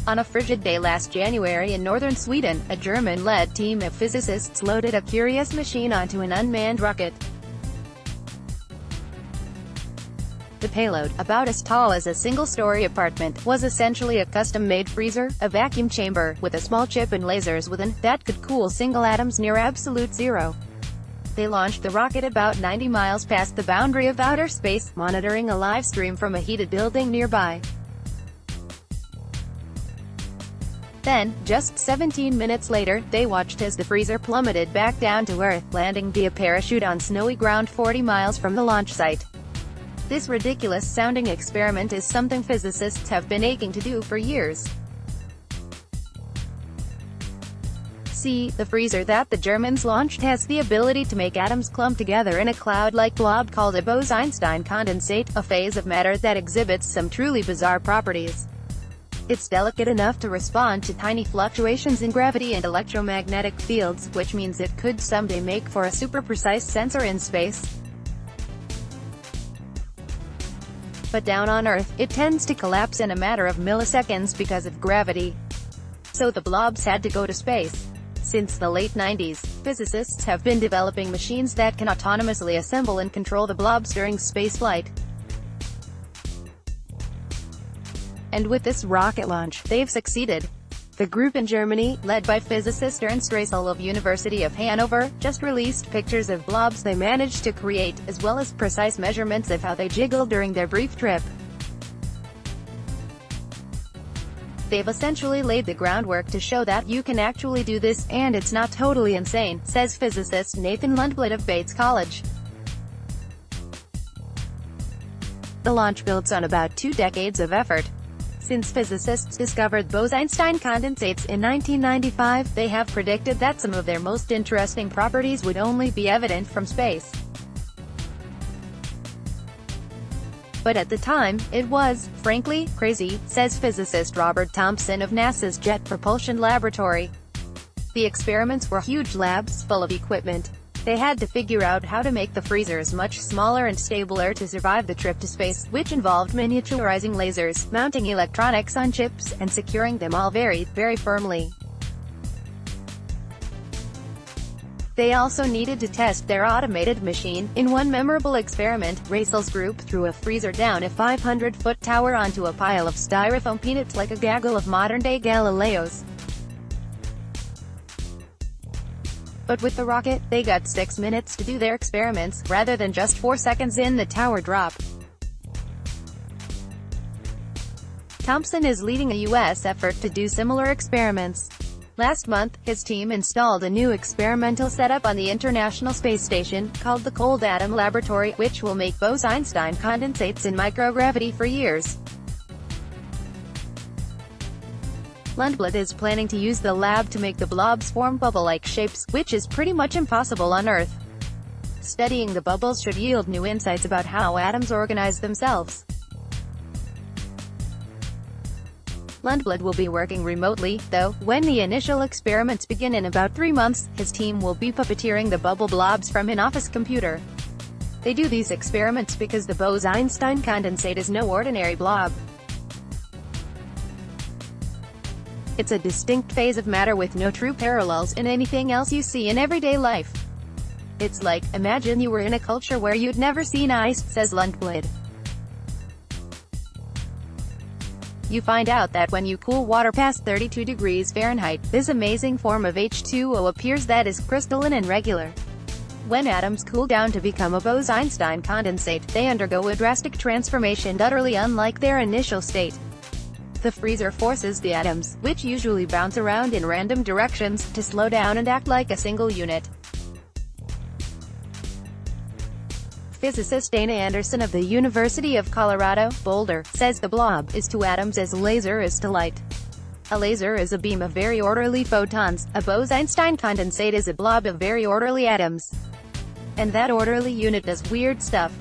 On a frigid day last January in northern Sweden, a German-led team of physicists loaded a curious machine onto an unmanned rocket. The payload, about as tall as a single-story apartment, was essentially a custom-made freezer, a vacuum chamber, with a small chip and lasers within, that could cool single atoms near absolute zero. They launched the rocket about 90 miles past the boundary of outer space, monitoring a live stream from a heated building nearby. Then, just 17 minutes later, they watched as the freezer plummeted back down to Earth, landing via parachute on snowy ground 40 miles from the launch site. This ridiculous-sounding experiment is something physicists have been aching to do for years. See, the freezer that the Germans launched has the ability to make atoms clump together in a cloud-like blob called a Bose-Einstein condensate, a phase of matter that exhibits some truly bizarre properties. It's delicate enough to respond to tiny fluctuations in gravity and electromagnetic fields, which means it could someday make for a super-precise sensor in space. But down on Earth, it tends to collapse in a matter of milliseconds because of gravity. So the blobs had to go to space. Since the late 90s, physicists have been developing machines that can autonomously assemble and control the blobs during spaceflight. And with this rocket launch, they've succeeded. The group in Germany, led by physicist Ernst Rössel of University of Hanover, just released pictures of blobs they managed to create, as well as precise measurements of how they jiggle during their brief trip. They've essentially laid the groundwork to show that you can actually do this, and it's not totally insane, says physicist Nathan Lundblad of Bates College. The launch builds on about 2 decades of effort. Since physicists discovered Bose-Einstein condensates in 1995, they have predicted that some of their most interesting properties would only be evident from space. But at the time, it was, frankly, crazy, says physicist Robert Thompson of NASA's Jet Propulsion Laboratory. The experiments were huge labs, full of equipment. They had to figure out how to make the freezers much smaller and stabler to survive the trip to space, which involved miniaturizing lasers, mounting electronics on chips, and securing them all very, very firmly. They also needed to test their automated machine. In one memorable experiment, Rössel's group threw a freezer down a 500-foot tower onto a pile of styrofoam peanuts like a gaggle of modern-day Galileos. But with the rocket, they got 6 minutes to do their experiments, rather than just 4 seconds in the tower drop. Thompson is leading a U.S. effort to do similar experiments. Last month, his team installed a new experimental setup on the International Space Station, called the Cold Atom Laboratory, which will make Bose-Einstein condensates in microgravity for years. Lundblad is planning to use the lab to make the blobs form bubble-like shapes, which is pretty much impossible on Earth. Studying the bubbles should yield new insights about how atoms organize themselves. Lundblad will be working remotely, though. When the initial experiments begin in about 3 months, his team will be puppeteering the bubble blobs from an office computer. They do these experiments because the Bose-Einstein condensate is no ordinary blob. It's a distinct phase of matter with no true parallels in anything else you see in everyday life. It's like, imagine you were in a culture where you'd never seen ice, says Lundblad. You find out that when you cool water past 32 degrees Fahrenheit, this amazing form of H2O appears that is crystalline and regular. When atoms cool down to become a Bose-Einstein condensate, they undergo a drastic transformation utterly unlike their initial state. The freezer forces the atoms, which usually bounce around in random directions, to slow down and act like a single unit. Physicist Dana Anderson of the University of Colorado, Boulder, says the blob is to atoms as laser is to light. A laser is a beam of very orderly photons, a Bose-Einstein condensate is a blob of very orderly atoms. And that orderly unit does weird stuff.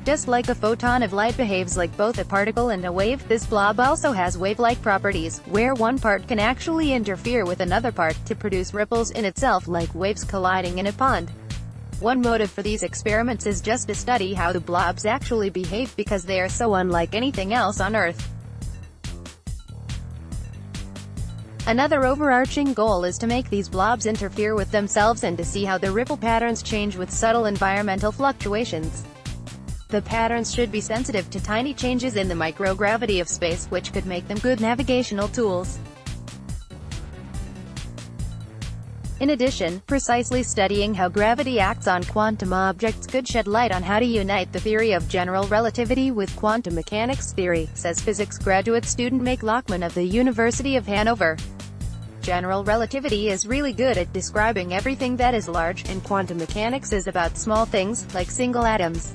Just like a photon of light behaves like both a particle and a wave, this blob also has wave-like properties, where one part can actually interfere with another part, to produce ripples in itself like waves colliding in a pond. One motive for these experiments is just to study how the blobs actually behave because they are so unlike anything else on Earth. Another overarching goal is to make these blobs interfere with themselves and to see how the ripple patterns change with subtle environmental fluctuations. The patterns should be sensitive to tiny changes in the microgravity of space, which could make them good navigational tools. In addition, precisely studying how gravity acts on quantum objects could shed light on how to unite the theory of general relativity with quantum mechanics theory, says physics graduate student Meg Lockman of the University of Hanover. General relativity is really good at describing everything that is large, and quantum mechanics is about small things, like single atoms.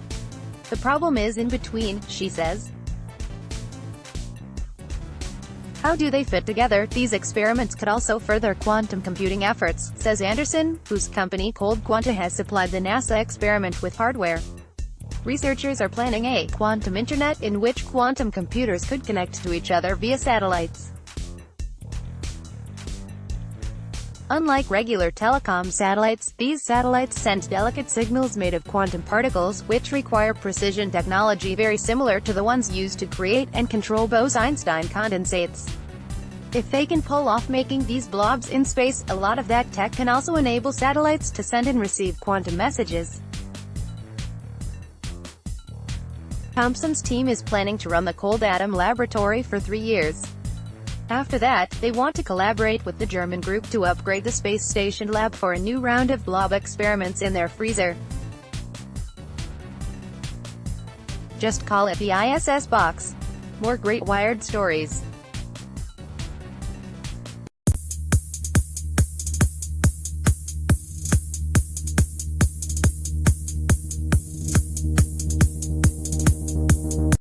The problem is in between, she says. How do they fit together? These experiments could also further quantum computing efforts, says Anderson, whose company Cold Quanta has supplied the NASA experiment with hardware. Researchers are planning a quantum internet in which quantum computers could connect to each other via satellites. Unlike regular telecom satellites, these satellites send delicate signals made of quantum particles, which require precision technology very similar to the ones used to create and control Bose-Einstein condensates. If they can pull off making these blobs in space, a lot of that tech can also enable satellites to send and receive quantum messages. Thompson's team is planning to run the Cold Atom Laboratory for 3 years. After that, they want to collaborate with the German group to upgrade the space station lab for a new round of blob experiments in their freezer. Just call it the ISS box. More great Wired stories.